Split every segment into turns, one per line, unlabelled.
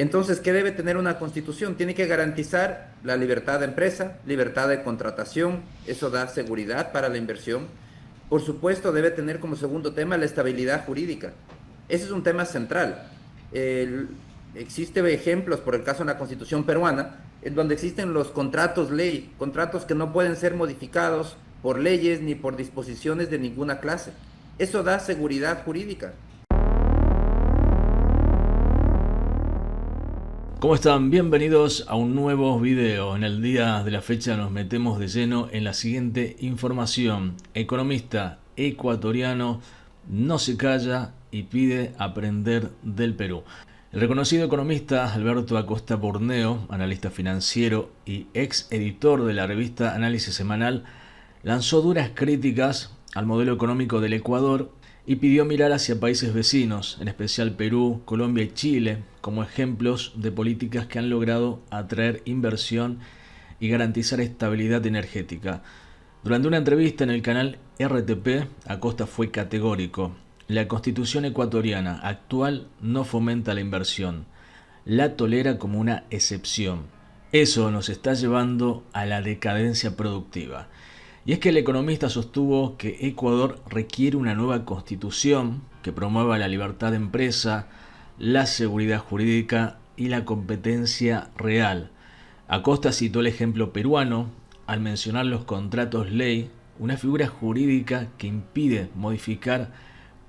Entonces, ¿qué debe tener una constitución? Tiene que garantizar la libertad de empresa, libertad de contratación, eso da seguridad para la inversión. Por supuesto, debe tener como segundo tema la estabilidad jurídica. Ese es un tema central. Existen ejemplos, por el caso de la constitución peruana, en donde existen los contratos ley, contratos que no pueden ser modificados por leyes ni por disposiciones de ninguna clase. Eso da seguridad jurídica.
¿Cómo están? Bienvenidos a un nuevo video. En el día de la fecha nos metemos de lleno en la siguiente información. Economista ecuatoriano no se calla y pide aprender del Perú. El reconocido economista Alberto Acosta Borneo, analista financiero y ex editor de la revista Análisis Semanal, lanzó duras críticas al modelo económico del Ecuador y pidió mirar hacia países vecinos, en especial Perú, Colombia y Chile, como ejemplos de políticas que han logrado atraer inversión y garantizar estabilidad energética. Durante una entrevista en el canal RTP, Acosta fue categórico. La Constitución ecuatoriana actual no fomenta la inversión, la tolera como una excepción. Eso nos está llevando a la decadencia productiva. Y es que el economista sostuvo que Ecuador requiere una nueva constitución que promueva la libertad de empresa, la seguridad jurídica y la competencia real. Acosta citó el ejemplo peruano al mencionar los contratos ley, una figura jurídica que impide modificar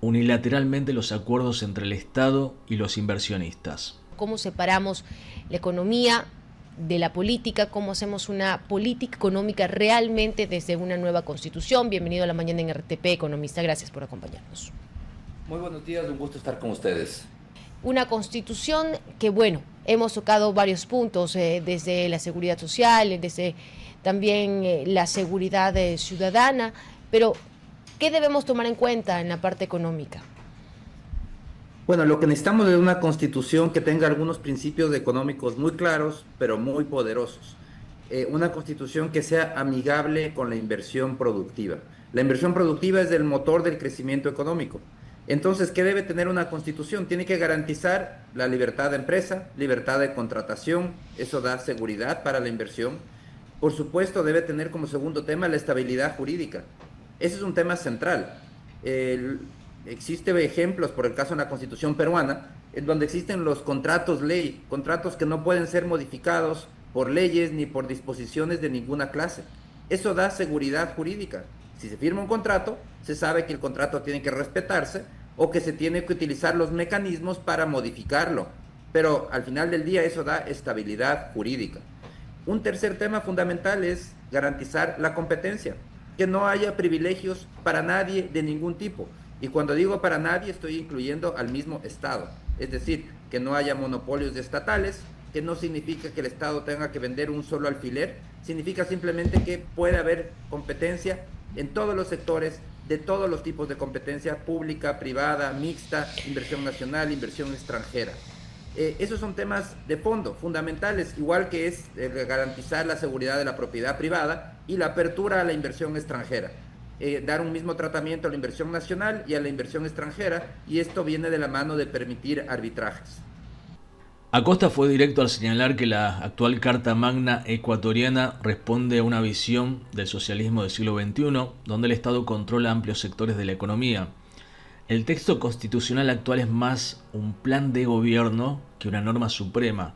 unilateralmente los acuerdos entre el Estado y los inversionistas.
¿Cómo separamos la economía de la política? ¿Cómo hacemos una política económica realmente desde una nueva constitución? Bienvenido a la mañana en RTP, economista. Gracias por acompañarnos.
Muy buenos días, un gusto estar con ustedes.
Una constitución que, bueno, hemos tocado varios puntos, desde la seguridad social, desde también la seguridad ciudadana, pero ¿qué debemos tomar en cuenta en la parte económica?
Bueno, lo que necesitamos es una constitución que tenga algunos principios económicos muy claros, pero muy poderosos. Una constitución que sea amigable con la inversión productiva. La inversión productiva es el motor del crecimiento económico. Entonces, ¿qué debe tener una constitución? Tiene que garantizar la libertad de empresa, libertad de contratación, eso da seguridad para la inversión. Por supuesto, debe tener como segundo tema la estabilidad jurídica. Ese es un tema central. Existen ejemplos, por el caso de la constitución peruana, en donde existen los contratos ley, contratos que no pueden ser modificados por leyes ni por disposiciones de ninguna clase. Eso da seguridad jurídica. Si se firma un contrato, se sabe que el contrato tiene que respetarse o que se tiene que utilizar los mecanismos para modificarlo. Pero al final del día eso da estabilidad jurídica. Un tercer tema fundamental es garantizar la competencia, que no haya privilegios para nadie de ningún tipo. Y cuando digo para nadie, estoy incluyendo al mismo Estado. Es decir, que no haya monopolios estatales, que no significa que el Estado tenga que vender un solo alfiler, significa simplemente que puede haber competencia en todos los sectores, de todos los tipos de competencia, pública, privada, mixta, inversión nacional, inversión extranjera. Esos son temas de fondo, fundamentales, igual que es garantizar la seguridad de la propiedad privada y la apertura a la inversión extranjera. Dar un mismo tratamiento a la inversión nacional y a la inversión extranjera, y esto viene de la mano de permitir arbitrajes.
Acosta fue directo al señalar que la actual Carta Magna ecuatoriana responde a una visión del socialismo del siglo XXI, donde el Estado controla amplios sectores de la economía. El texto constitucional actual es más un plan de gobierno que una norma suprema.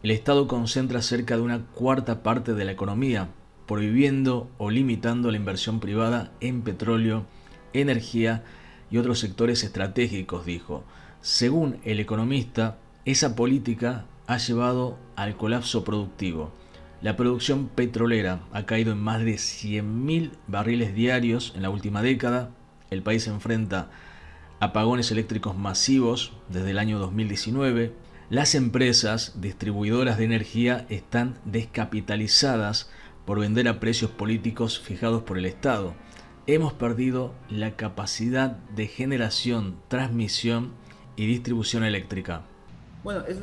El Estado concentra cerca de una cuarta parte de la economía, prohibiendo o limitando la inversión privada en petróleo, energía y otros sectores estratégicos, dijo. Según el economista, esa política ha llevado al colapso productivo. La producción petrolera ha caído en más de 100.000 barriles diarios en la última década. El país enfrenta apagones eléctricos masivos desde el año 2019. Las empresas distribuidoras de energía están descapitalizadas por vender a precios políticos fijados por el Estado. Hemos perdido la capacidad de generación, transmisión y distribución eléctrica.
Bueno, es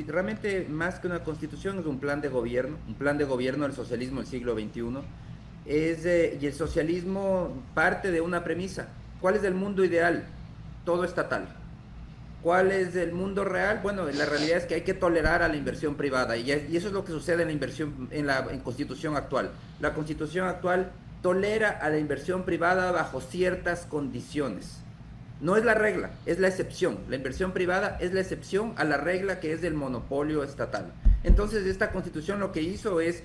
realmente más que una constitución, es un plan de gobierno del socialismo del siglo XXI. Y el socialismo parte de una premisa. ¿Cuál es el mundo ideal? Todo estatal. ¿Cuál es el mundo real? Bueno, la realidad es que hay que tolerar a la inversión privada y eso es lo que sucede en la inversión en la Constitución actual. La Constitución actual tolera a la inversión privada bajo ciertas condiciones. No es la regla, es la excepción. La inversión privada es la excepción a la regla que es del monopolio estatal. Entonces, esta Constitución lo que hizo es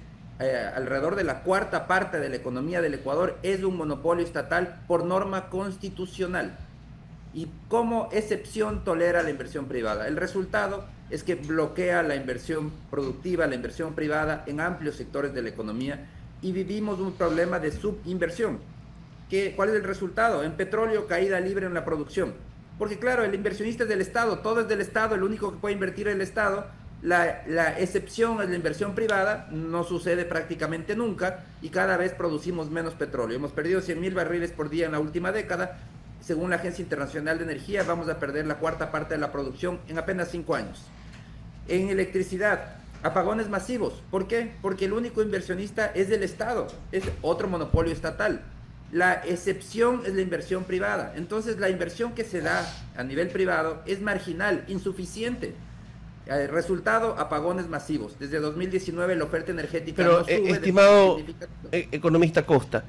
alrededor de la cuarta parte de la economía del Ecuador es un monopolio estatal por norma constitucional. Y como excepción tolera la inversión privada. El resultado es que bloquea la inversión productiva, la inversión privada en amplios sectores de la economía y vivimos un problema de subinversión. ¿Cuál es el resultado? En petróleo, caída libre en la producción. Porque claro, el inversionista es del Estado, todo es del Estado, el único que puede invertir es el Estado. La excepción es la inversión privada, no sucede prácticamente nunca y cada vez producimos menos petróleo. Hemos perdido 100.000 barriles por día en la última década. Según la Agencia Internacional de Energía, vamos a perder la cuarta parte de la producción en apenas 5 años. En electricidad, apagones masivos. ¿Por qué? Porque el único inversionista es el Estado, es otro monopolio estatal. La excepción es la inversión privada. Entonces, la inversión que se da a nivel privado es marginal, insuficiente. Resultado, apagones masivos. Desde 2019 la oferta energética
Pero,
no sube.
estimado economista Costa,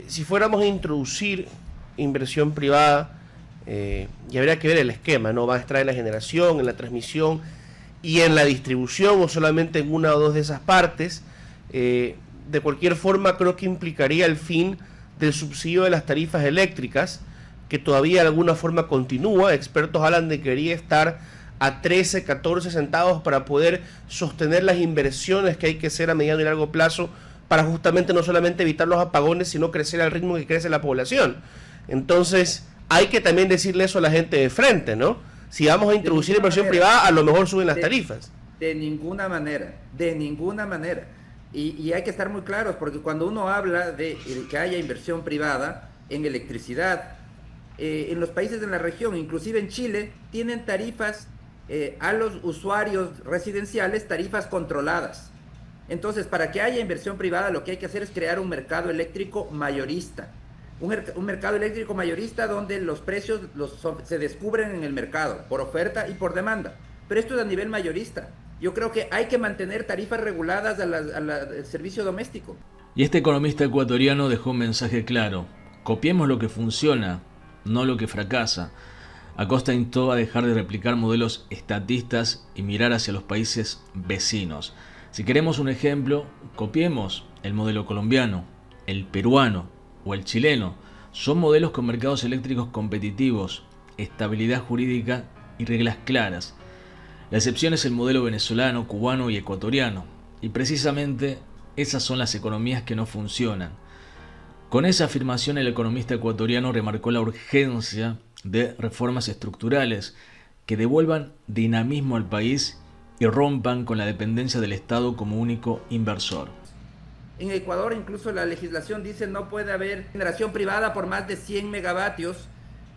si fuéramos a introducir inversión privada, y habría que ver el esquema, ¿no? Va a estar en la generación, en la transmisión y en la distribución, o solamente en una o dos de esas partes. De cualquier forma, creo que implicaría el fin del subsidio de las tarifas eléctricas, que todavía de alguna forma continúa. Expertos hablan de que debería estar a 13, 14 centavos para poder sostener las inversiones que hay que hacer a mediano y largo plazo para justamente no solamente evitar los apagones, sino crecer al ritmo que crece la población. Entonces, hay que también decirle eso a la gente de frente, ¿no? Si vamos a introducir inversión privada, a lo mejor suben las tarifas.
De ninguna manera, de ninguna manera. Y hay que estar muy claros, porque cuando uno habla de que haya inversión privada en electricidad, en los países de la región, inclusive en Chile, tienen tarifas a los usuarios residenciales, tarifas controladas. Entonces, para que haya inversión privada, lo que hay que hacer es crear un mercado eléctrico mayorista. Un mercado eléctrico mayorista donde los precios se descubren en el mercado, por oferta y por demanda. Pero esto es a nivel mayorista. Yo creo que hay que mantener tarifas reguladas al servicio doméstico.
Y este economista ecuatoriano dejó un mensaje claro: copiemos lo que funciona, no lo que fracasa. Acosta instó a dejar de replicar modelos estatistas y mirar hacia los países vecinos. Si queremos un ejemplo, copiemos el modelo colombiano, el peruano o el chileno. Son modelos con mercados eléctricos competitivos, estabilidad jurídica y reglas claras. La excepción es el modelo venezolano, cubano y ecuatoriano, y precisamente esas son las economías que no funcionan. Con esa afirmación, el economista ecuatoriano remarcó la urgencia de reformas estructurales que devuelvan dinamismo al país y rompan con la dependencia del Estado como único inversor.
En Ecuador incluso la legislación dice no puede haber generación privada por más de 100 megavatios,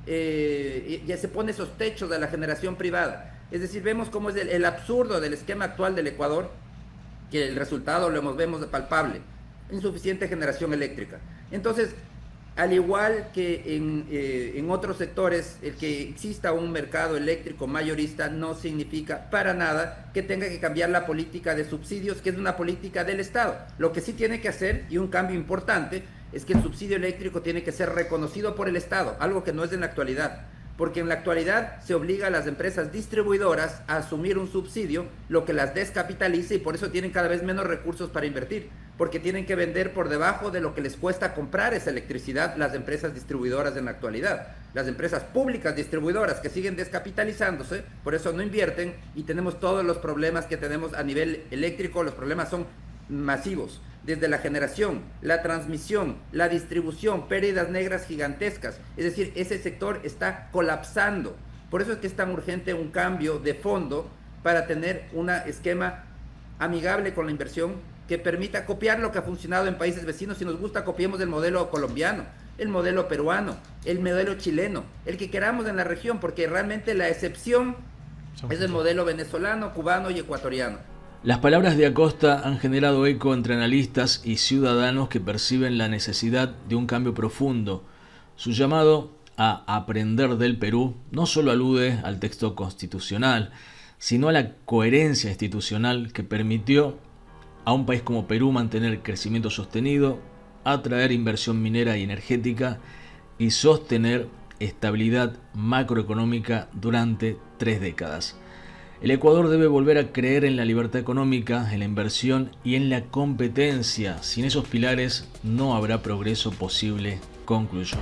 ya se pone esos techos de la generación privada. Es decir, vemos cómo es el absurdo del esquema actual del Ecuador, que el resultado lo vemos palpable, insuficiente generación eléctrica. Entonces, al igual que en otros sectores, el que exista un mercado eléctrico mayorista no significa para nada que tenga que cambiar la política de subsidios, que es una política del Estado. Lo que sí tiene que hacer, y un cambio importante, es que el subsidio eléctrico tiene que ser reconocido por el Estado, algo que no es en la actualidad. Porque en la actualidad se obliga a las empresas distribuidoras a asumir un subsidio, lo que las descapitaliza y por eso tienen cada vez menos recursos para invertir, porque tienen que vender por debajo de lo que les cuesta comprar esa electricidad las empresas distribuidoras en la actualidad. Las empresas públicas distribuidoras que siguen descapitalizándose, por eso no invierten y tenemos todos los problemas que tenemos a nivel eléctrico. Los problemas son masivos, desde la generación, la transmisión, la distribución, pérdidas negras gigantescas. Es decir, ese sector está colapsando. Por eso es que es tan urgente un cambio de fondo para tener un esquema amigable con la inversión que permita copiar lo que ha funcionado en países vecinos. Si nos gusta, copiemos el modelo colombiano, el modelo peruano, el modelo chileno, el que queramos en la región, porque realmente la excepción es el modelo venezolano, cubano y ecuatoriano.
Las palabras de Acosta han generado eco entre analistas y ciudadanos que perciben la necesidad de un cambio profundo. Su llamado a aprender del Perú no solo alude al texto constitucional, sino a la coherencia institucional que permitió a un país como Perú mantener crecimiento sostenido, atraer inversión minera y energética y sostener estabilidad macroeconómica durante 3 décadas. El Ecuador debe volver a creer en la libertad económica, en la inversión y en la competencia. Sin esos pilares no habrá progreso posible, concluyó.